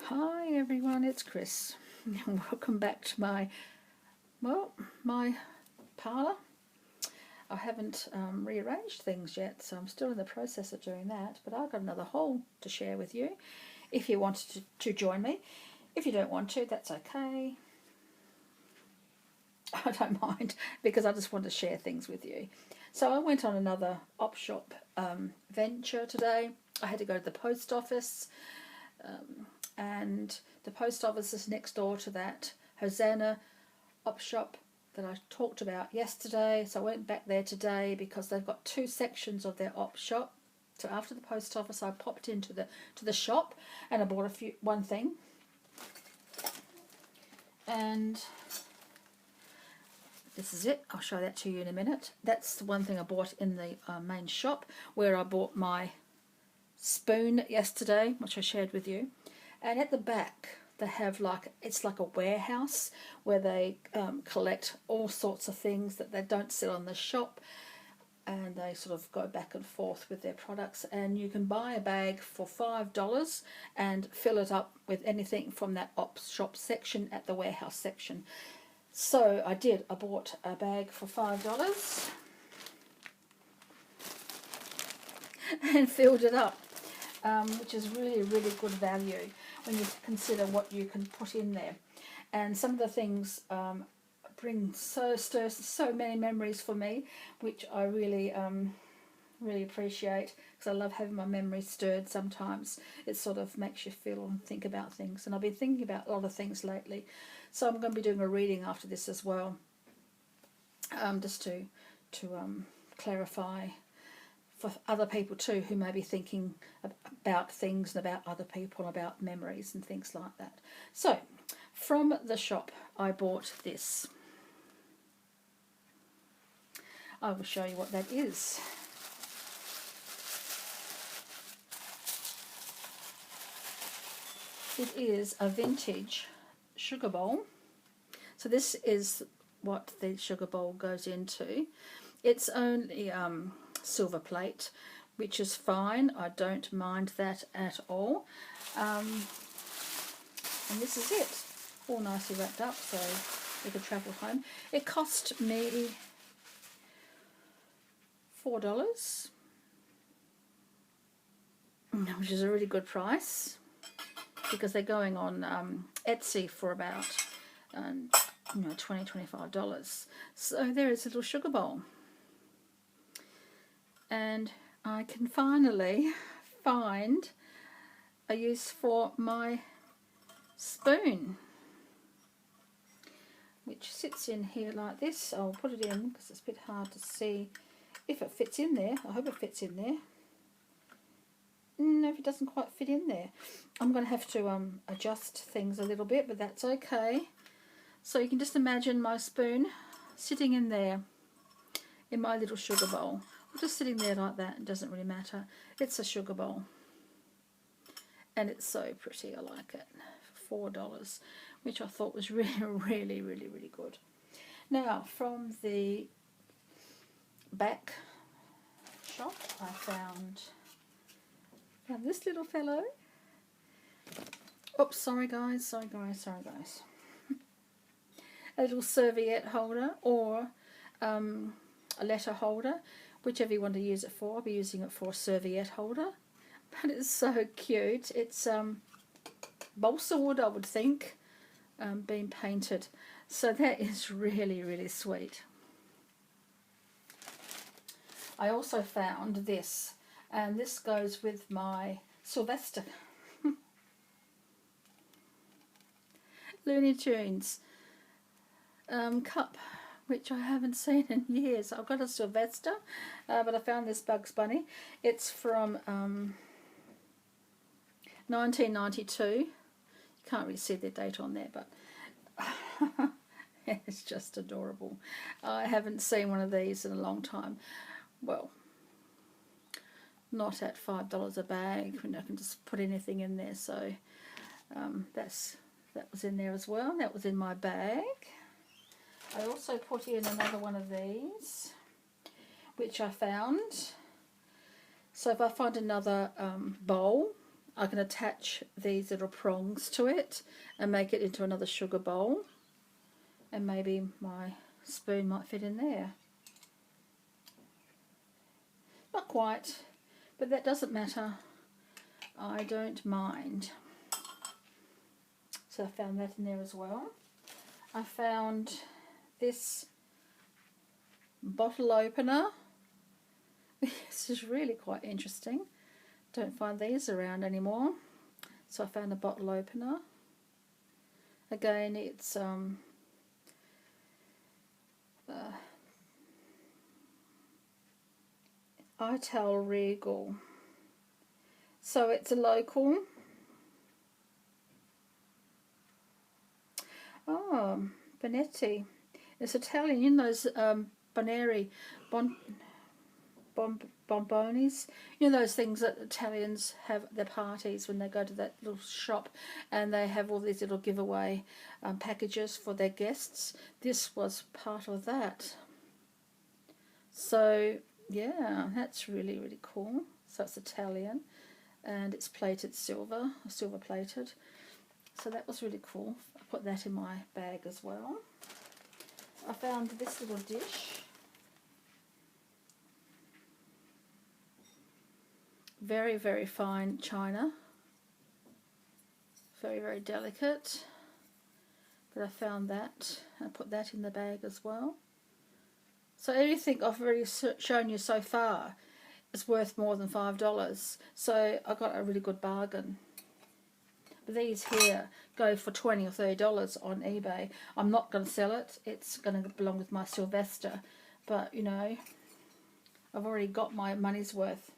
Hi everyone, it's Chris and welcome back to my parlour. I haven't rearranged things yet, so I'm still in the process of doing that, but I've got another haul to share with you if you wanted to join me. If you don't want to, that's okay. I don't mind, because I just want to share things with you. So I went on another op shop venture today. I had to go to the post office, and the post office is next door to that Hosanna op shop that I talked about yesterday. So I went back there today because they've got two sections of their op shop. So after the post office, I popped into the shop and I bought one thing. And this is it. I'll show that to you in a minute. That's the one thing I bought in the main shop, where I bought my spoon yesterday, which I shared with you. And at the back they have it's like a warehouse where they collect all sorts of things that they don't sell in the shop, and they sort of go back and forth with their products, and you can buy a bag for $5 and fill it up with anything from that op shop section at the warehouse section. So I bought a bag for $5 and filled it up, which is really, really good value when you consider what you can put in there. And some of the things bring so many memories for me, which I really really appreciate, because I love having my memories stirred sometimes. It sort of makes you feel and think about things, and I've been thinking about a lot of things lately. So I'm going to be doing a reading after this as well, just to clarify for other people too who may be thinking about things and about other people, about memories and things like that. So from the shop I bought this. I will show you what that is. It is a vintage sugar bowl. So this is what the sugar bowl goes into. It's only silver plate, which is fine. I don't mind that at all. And this is it, all nicely wrapped up so we could travel home. It cost me $4, which is a really good price, because they're going on Etsy for about $20–25. So there is a little sugar bowl, and I can finally find a use for my spoon, which sits in here like this. I'll put it in because it's a bit hard to see if it fits in there. I hope it fits in there. No, if it doesn't quite fit in there, I'm going to have to adjust things a little bit, but that's okay. So you can just imagine my spoon sitting in there in my little sugar bowl, or just sitting there like that. It doesn't really matter. It's a sugar bowl, and it's so pretty. I like it. For $4, which I thought was really, really, really, really good. Now, from the back shop, I found this little fellow. Oops, sorry guys. A little serviette holder, or a letter holder, whichever you want to use it for. I'll be using it for a serviette holder, but it's so cute. It's balsa wood, I would think, being painted. So that is really, really sweet. I also found this, and this goes with my Sylvester Looney Tunes cup, which I haven't seen in years. I've got a Sylvester, but I found this Bugs Bunny. It's from 1992. You can't really see the date on there, but it's just adorable. I haven't seen one of these in a long time. Well, not at $5 a bag, when I can just put anything in there. So that was in there as well. That was in my bag. I also put in another one of these, which I found. So if I find another bowl, I can attach these little prongs to it and make it into another sugar bowl, and maybe my spoon might fit in there. Not quite, but that doesn't matter. I don't mind. So I found that in there as well. I found this bottle opener. This is really quite interesting. Don't find these around anymore. So I found a bottle opener. Again, it's Ital Regal. So it's a local. Oh, Bonetti. It's Italian. You know those Boneri, bombonis. You know those things that Italians have at their parties when they go to that little shop, and they have all these little giveaway packages for their guests. This was part of that. So yeah, that's really, really cool. So it's Italian, and it's plated silver plated. So that was really cool. I put that in my bag as well. I found this little dish. Very, very fine china. Very, very delicate. But I found that. I put that in the bag as well. So everything I've already shown you so far is worth more than $5. So I got a really good bargain. But these here go for $20 or $30 on eBay. I'm not going to sell it. It's going to belong with my Sylvester. But, you know, I've already got my money's worth.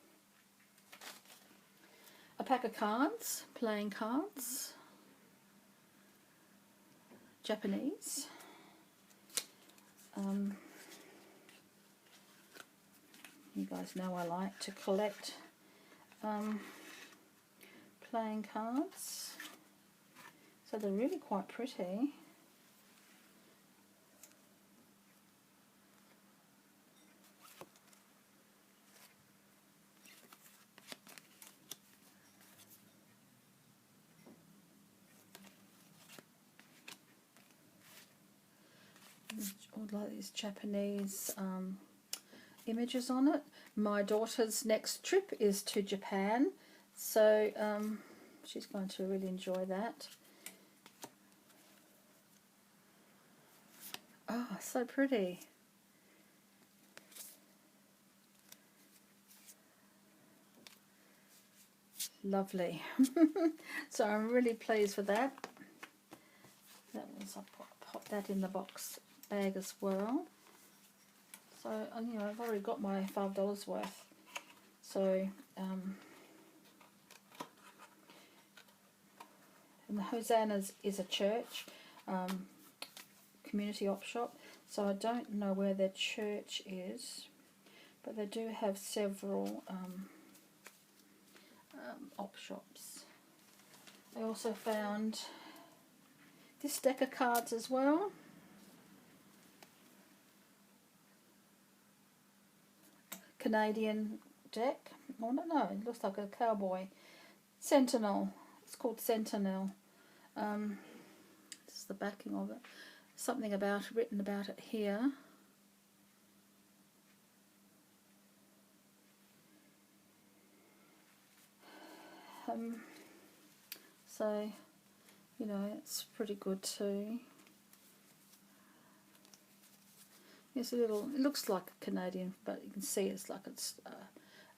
A pack of cards, playing cards. Japanese. You guys know I like to collect playing cards. So they're really quite pretty. Like these Japanese images on it. My daughter's next trip is to Japan, so she's going to really enjoy that. Oh, so pretty. Lovely. So I'm really pleased with that. That was, I'll pop that in the box bag as well. So you know, I've already got my $5 worth. So and the Hosannas is a church community op shop. So I don't know where their church is, but they do have several op shops. I also found this deck of cards as well. Canadian deck. I don't know, it looks like a cowboy. Sentinel. It's called Sentinel. This is the backing of it. Something written about it here. So, you know, it's pretty good too. It's a little, it looks like a Canadian, but you can see it's like it's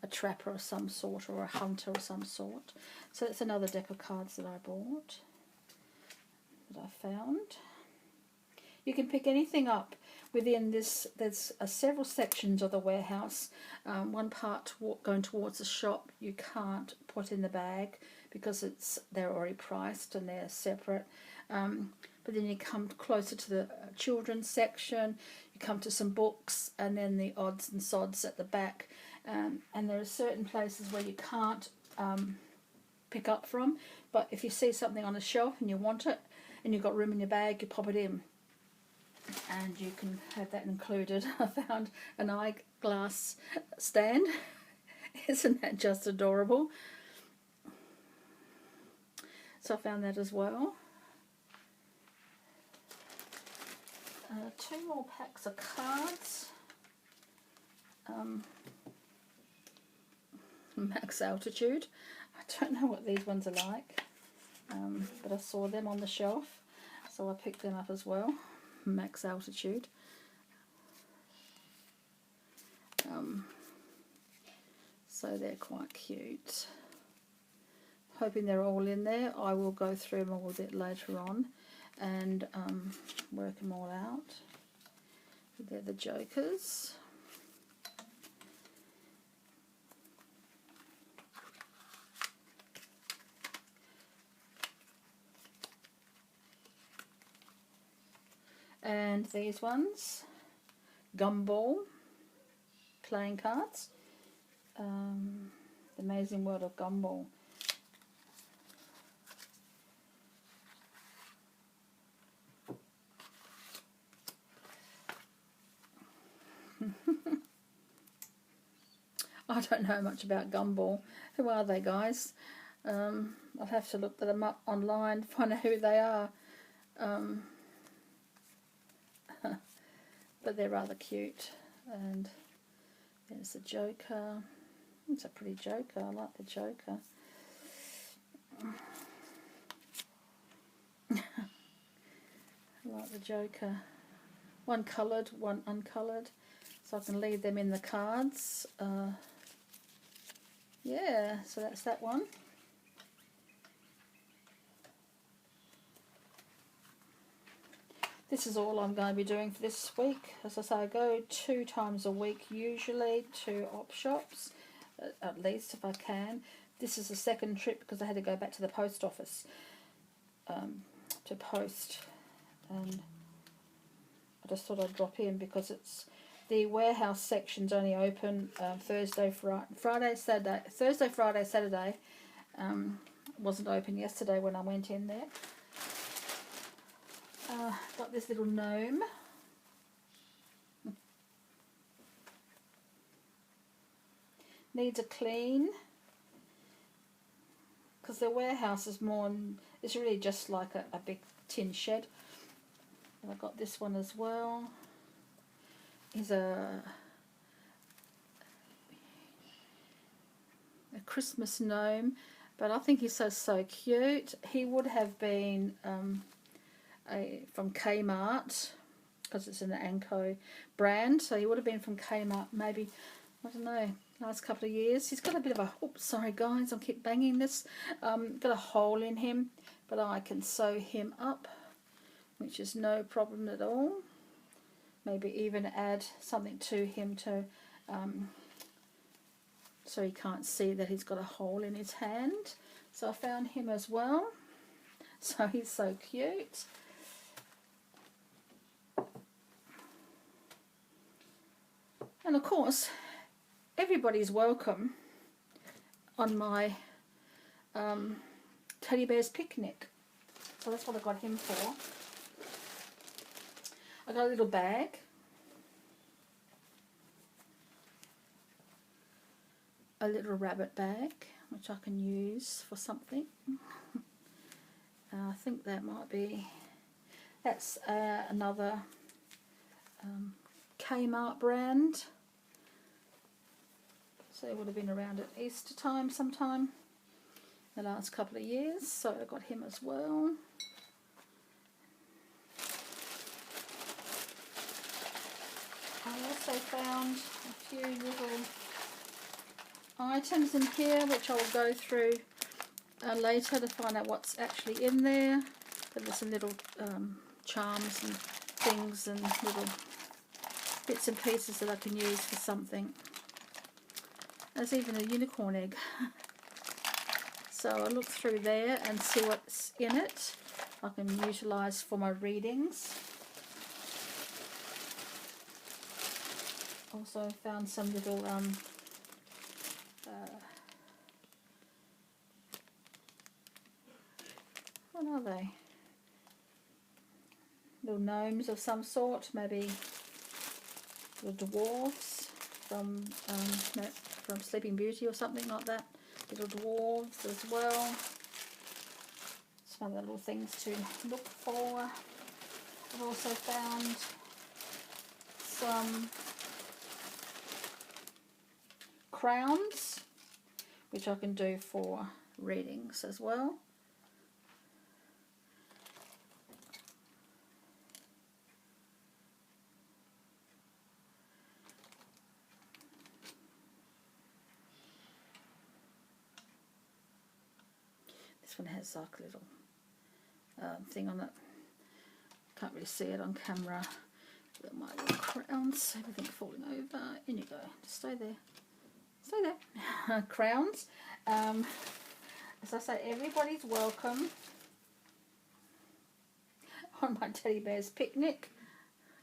a trapper of some sort, or a hunter of some sort. So it's another deck of cards that I bought, that I found. You can pick anything up within this. There's several sections of the warehouse. One part going towards the shop you can't put in the bag because they're already priced and they're separate. But then you come closer to the children's section, you come to some books, and then the odds and sods at the back. And there are certain places where you can't pick up from, but if you see something on a shelf and you want it, and you've got room in your bag, you pop it in. And you can have that included. I found an eyeglass stand. Isn't that just adorable? So I found that as well. 2 more packs of cards. Max Altitude. I don't know what these ones are like, but I saw them on the shelf, so I picked them up as well. Max Altitude. So they're quite cute. Hoping they're all in there. I will go through them all a bit later on and work them all out. They're the Jokers. And these ones, Gumball playing cards. The Amazing World of Gumball. I don't know much about Gumball. Who are they, guys? I'll have to look them up online, find out who they are. But they're rather cute. And there's the Joker. It's a pretty Joker. I like the Joker. I like the Joker. One coloured, one uncoloured. So I can leave them in the cards. Yeah, so that's that one. This is all I'm going to be doing for this week. As I say, I go 2 times a week usually to op shops, at least if I can. This is the second trip because I had to go back to the post office to post, and I just thought I'd drop in because it's the warehouse section's only open Thursday, Friday, Saturday. Thursday, Friday, Saturday. Wasn't open yesterday when I went in there. Got this little gnome. Needs a clean because the warehouse is more. It's really just like a big tin shed. And I got this one as well. He's a Christmas gnome, but I think he's so cute. He would have been from Kmart because it's an Anko brand, so he would have been from Kmart maybe, I don't know, last couple of years. He's got a bit of a, oops, sorry guys, I keep banging this, got a hole in him, but I can sew him up, which is no problem at all. Maybe even add something to him to so he can't see that he's got a hole in his hand. So I found him as well. So he's so cute. And of course, everybody's welcome on my Teddy Bear's Picnic. So that's what I got him for. I got a little bag. A little rabbit bag, which I can use for something. I think that might be, that's another Kmart brand. So it would have been around at Easter time sometime, the last couple of years. So I got him as well. I also found a few little items in here which I'll go through later to find out what's actually in there. But there's some little charms and things and little bits and pieces that I can use for something. There's even a unicorn egg. So I'll look through there and see what's in it. I can utilise for my readings. Also found some little what are they? Little gnomes of some sort, maybe little dwarves from Sleeping Beauty or something like that. Little dwarves as well. some other little things to look for. I've also found some crowns, which I can do for readings as well. This one has like a little thing on it. Can't really see it on camera. My little crowns, everything falling over. In you go. Just stay there. Stay there. Crowns. As I say, everybody's welcome on my teddy bear's picnic.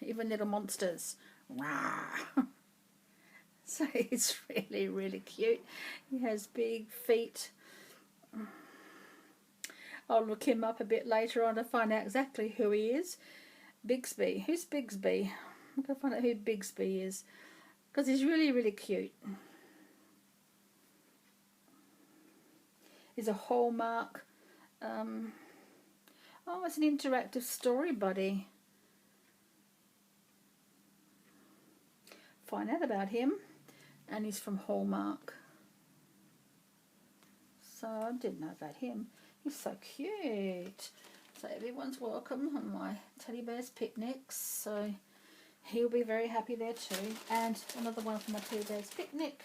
Even little monsters. Rah! So he's really, really cute. He has big feet. I'll look him up a bit later on to find out exactly who he is. Bigsby. Who's Bigsby? I'm going to find out who Bigsby is, because he's really, really cute. He's a Hallmark. Oh, it's an interactive story buddy. Find out about him. And he's from Hallmark. So I didn't know about him. He's so cute. So everyone's welcome on my teddy bear's picnics. So he'll be very happy there too. And another one for my teddy bear's picnic.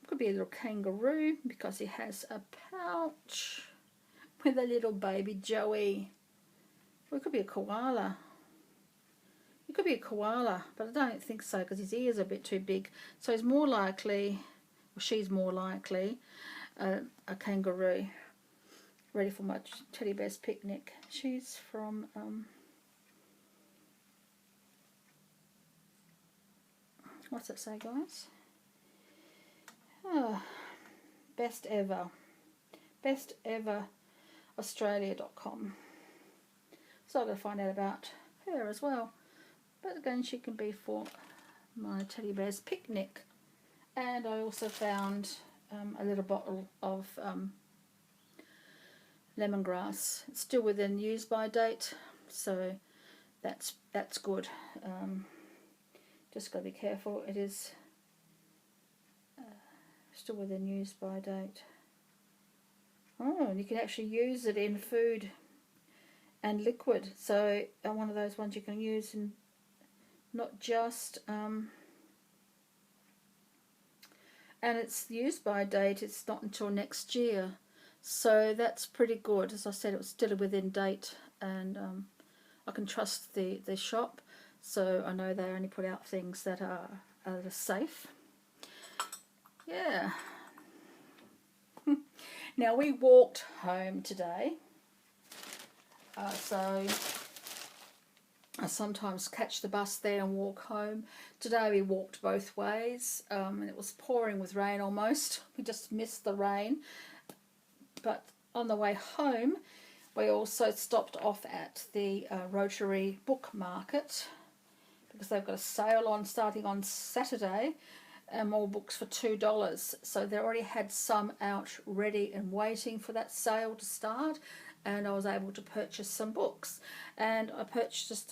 Could be a little kangaroo because he has a pouch with a little baby Joey. Or it could be a koala. It could be a koala, but I don't think so because his ears are a bit too big. So he's more likely, or she's more likely, a kangaroo. Ready for my teddy bear's picnic. She's from what's it say, guys? Oh, best ever Australia.com. So I'm going to find out about her as well. But again, she can be for my teddy bear's picnic. And I also found a little bottle of lemongrass. It's still within use by date, so that's good. Just got to be careful. It is still within use by date. Oh, and you can actually use it in food and liquid. So one of those ones you can use in not just and it's used by date. It's not until next year, so that's pretty good. As I said, it was still within date, and I can trust the shop, so I know they only put out things that are safe. Yeah. Now we walked home today, so I sometimes catch the bus there and walk home. Today we walked both ways, and it was pouring with rain almost. We just missed the rain. But on the way home, we also stopped off at the Rotary Book Market because they've got a sale on starting on Saturday, and more books for $2. So they already had some out ready and waiting for that sale to start. And I was able to purchase some books, and I purchased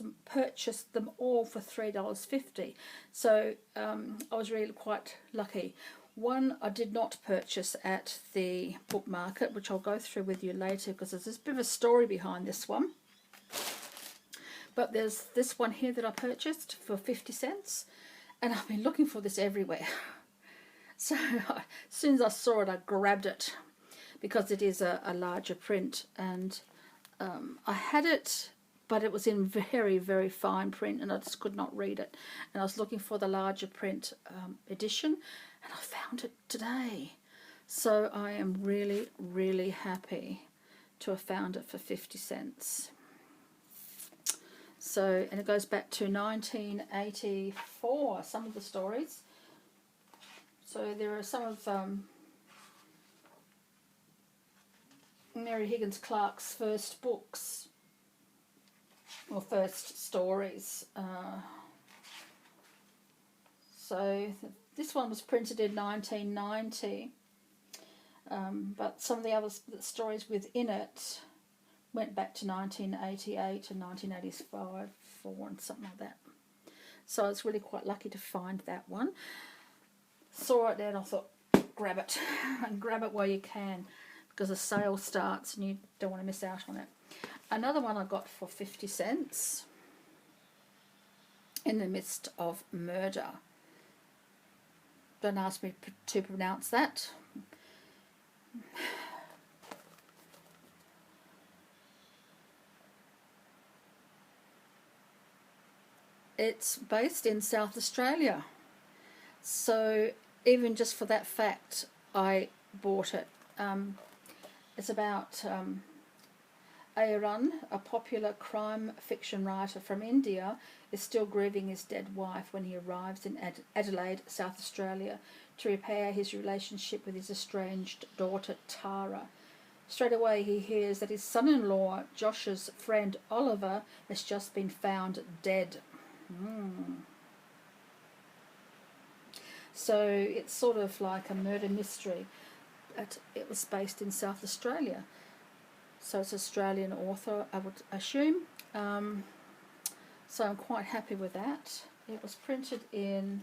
them all for $3.50. So I was really quite lucky. One I did not purchase at the book market, which I'll go through with you later because there's a bit of a story behind this one. But there's this one here that I purchased for 50 cents, and I've been looking for this everywhere. So as soon as I saw it, I grabbed it, because it is a larger print, and I had it, but it was in very, very fine print, and I just could not read it. And I was looking for the larger print edition, and I found it today. So I am really, really happy to have found it for 50 cents. So, and it goes back to 1984, some of the stories. So there are some of Mary Higgins Clark's first books, or first stories. So This one was printed in 1990, but some of the other stories within it went back to 1988 and 1985, 4 and something like that. So I was really quite lucky to find that one. Saw it there and I thought, grab it. And grab it while you can, because a sale starts and you don't want to miss out on it. Another one I got for 50 cents, In the Midst of Murder. Don't ask me to pronounce that. It's based in South Australia. So even just for that fact, I bought it. It's about Aaron, a popular crime fiction writer from India, is still grieving his dead wife when he arrives in Adelaide, South Australia, to repair his relationship with his estranged daughter Tara. Straight away he hears that his son-in-law, Josh's friend Oliver, has just been found dead. So it's sort of like a murder mystery, but it was based in South Australia. So it's an Australian author, I would assume. So I'm quite happy with that. It was printed in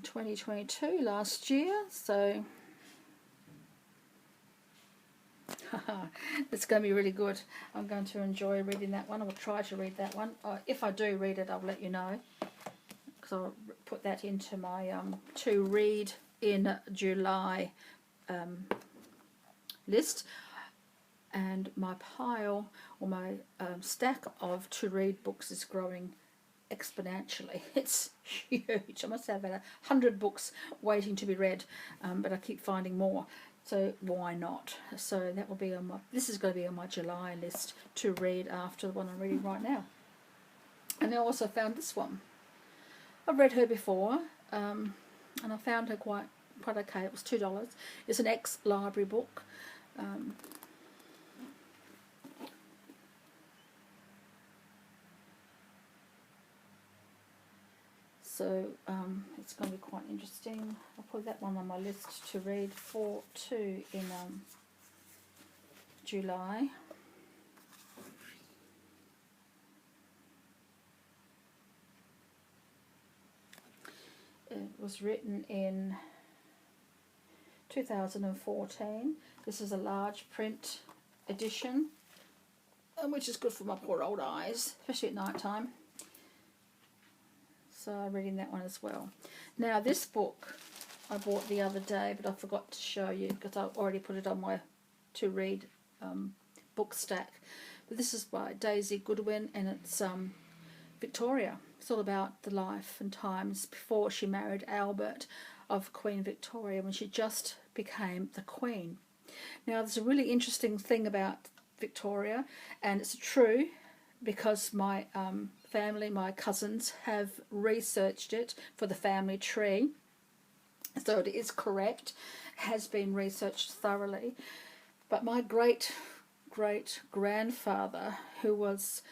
2022, last year. So it's going to be really good. I'm going to enjoy reading that one. I will try to read that one. If I do read it, I'll let you know, because I'll put that into my to read in July list. And my pile, or my stack of to read books is growing exponentially. It's huge. I must have about 100 books waiting to be read, but I keep finding more. So why not? So that will be on my, this is going to be on my July list to read after the one I'm reading right now. And I also found this one. I've read her before, and I found her quite okay. It was $2. It's an ex-library book. So it's going to be quite interesting. I'll put that one on my list to read too in July. It was written in 2014. This is a large print edition, which is good for my poor old eyes, especially at night time. So I'm reading that one as well. Now this book I bought the other day, but I forgot to show you because I already put it on my to read book stack. But this is by Daisy Goodwin, and it's Victoria. It's all about the life and times before she married Albert of Queen Victoria, when she just became the Queen. Now there's a really interesting thing about Victoria, and it's true because my family, my cousins, have researched it for the family tree. So it is correct, has been researched thoroughly. But my great-great-grandfather, who was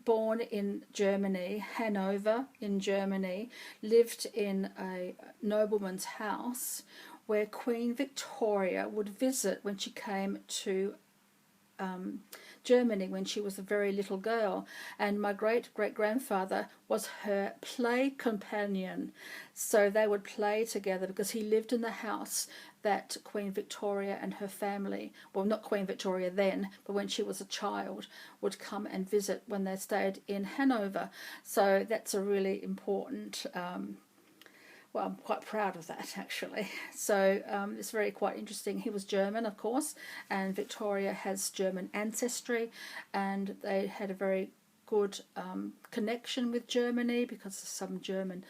born in Germany, Hanover in Germany, lived in a nobleman's house where Queen Victoria would visit when she came to Germany when she was a very little girl, and my great-great-grandfather was her play companion. So they would play together because he lived in the house that Queen Victoria and her family, well, not Queen Victoria then, but when she was a child, would come and visit when they stayed in Hanover. So that's a really important well, I'm quite proud of that, actually. So it's quite interesting. He was German, of course, and Victoria has German ancestry, and they had a very good connection with Germany because of some German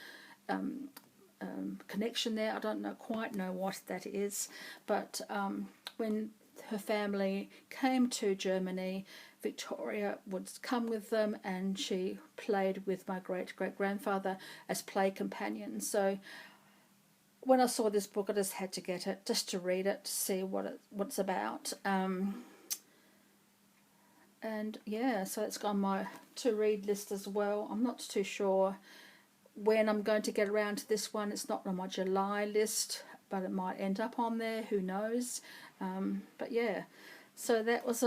connection there. I don't quite know what that is, but when her family came to Germany, Victoria would come with them, and she played with my great-great-grandfather as play companions. So when I saw this book, I just had to get it, just to read it, to see what it's about. And yeah, so it's on my to read list as well. I'm not too sure when I'm going to get around to this one. It's not on my July list, but it might end up on there, who knows. But yeah, so that was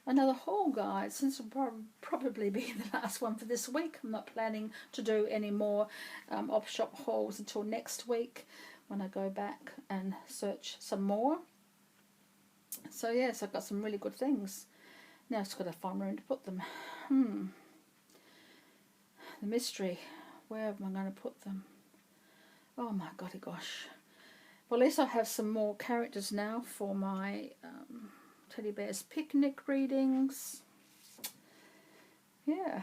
another haul, guys. This will probably be the last one for this week. I'm not planning to do any more op shop hauls until next week when I go back and search some more. So yes, I've got some really good things. Now I've just got to find room to put them. The mystery. Where am I going to put them? Oh my golly gosh. Well, at least I have some more characters now for my Teddy Bear's Picnic readings. Yeah.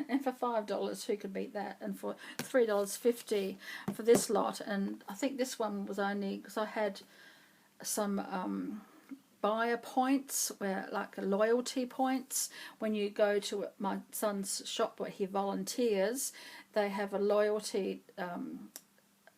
And for $5, who could beat that? And for $3.50 for this lot. And I think this one was only because I had some buyer points, where like loyalty points. When you go to my son's shop where he volunteers, they have a loyalty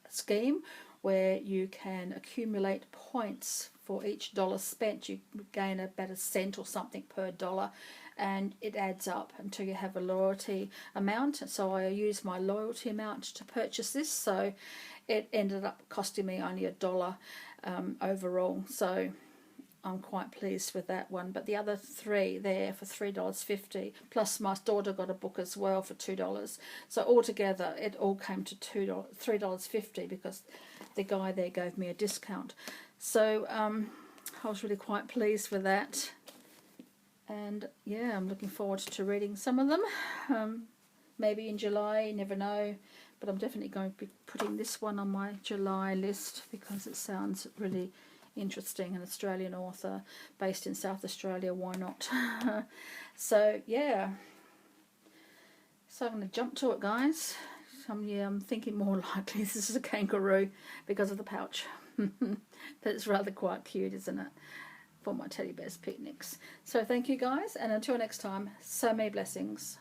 scheme where you can accumulate points for each dollar spent. You gain about a cent or something per dollar, and it adds up until you have a loyalty amount. So I used my loyalty amount to purchase this, so it ended up costing me only $1 overall. So I'm quite pleased with that one. But the other three there for $3.50, plus my daughter got a book as well for $2. So altogether it all came to $3.50 because the guy there gave me a discount. So I was really quite pleased with that. And yeah, I'm looking forward to reading some of them. Maybe in July, you never know. But I'm definitely going to be putting this one on my July list because it sounds really interesting. An Australian author based in South Australia, why not? So yeah, so I'm going to jump to it, guys. I'm thinking more likely this is a kangaroo because of the pouch. But it's rather quite cute, isn't it, for my Teddy Bear's Picnics. So thank you, guys, and until next time, so many blessings.